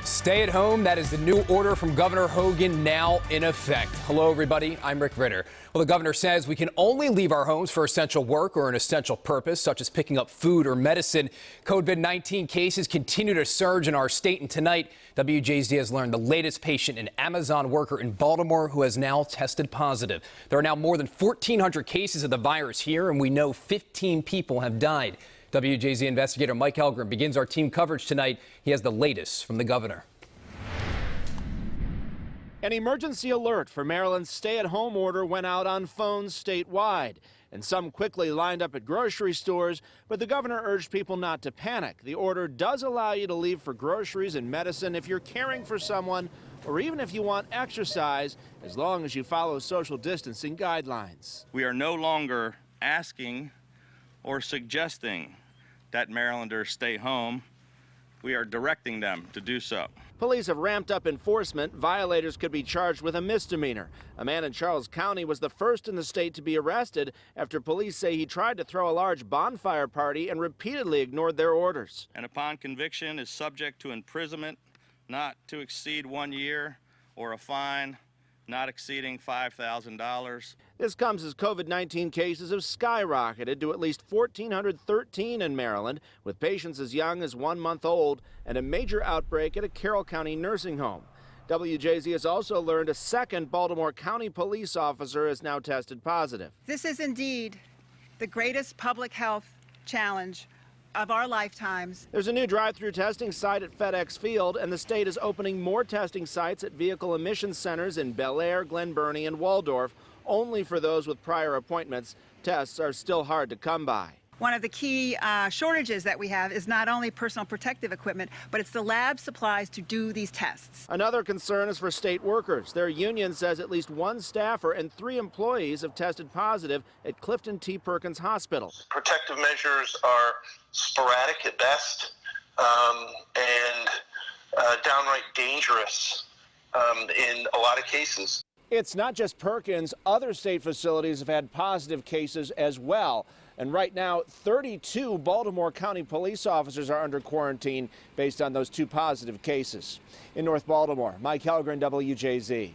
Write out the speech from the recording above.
Stay at home. That is the new order from Governor Hogan, now in effect. Hello, everybody. I'm Rick Ritter. Well, the governor says we can only leave our homes for essential work or an essential purpose, such as picking up food or medicine. COVID-19 cases continue to surge in our state, and tonight, WJZ has learned the latest patient, an Amazon worker in Baltimore who has now tested positive. There are now more than 1,400 cases of the virus here, and we know 15 people have died. WJZ investigator Mike Helgren begins our team coverage tonight. He has the latest from the governor. An emergency alert for Maryland's stay-at-home order went out on phones statewide, and some quickly lined up at grocery stores, but the governor urged people not to panic. The order does allow you to leave for groceries and medicine if you're caring for someone or even if you want exercise, as long as you follow social distancing guidelines. We are no longer asking or suggesting that Marylanders stay home. We are directing them to do so. Police have ramped up enforcement. Violators could be charged with a misdemeanor. A man in Charles County was the first in the state to be arrested after police say he tried to throw a large bonfire party and repeatedly ignored their orders. And upon conviction is subject to imprisonment not to exceed 1 year or a fine not exceeding $5,000. This comes as COVID-19 cases have skyrocketed to at least 1,413 in Maryland, with patients as young as 1 month old and a major outbreak at a Carroll County nursing home. WJZ has also learned a second Baltimore County police officer has now tested positive. This is indeed the greatest public health challenge of our lifetimes. There's a new drive-through testing site at FedEx Field, and the state is opening more testing sites at vehicle emissions centers in Bel Air, Glen Burnie, and Waldorf, only for those with prior appointments. Tests are still hard to come by. One of the key shortages that we have is not only personal protective equipment, but it's the lab supplies to do these tests. Another concern is for state workers. Their union says at least one staffer and 3 employees have tested positive at Clifton T. Perkins Hospital. Protective measures are sporadic at best and downright dangerous in a lot of cases. It's not just Perkins. Other state facilities have had positive cases as well. And right now, 32 Baltimore County police officers are under quarantine based on those 2 positive cases. In North Baltimore, Mike Helgren, WJZ.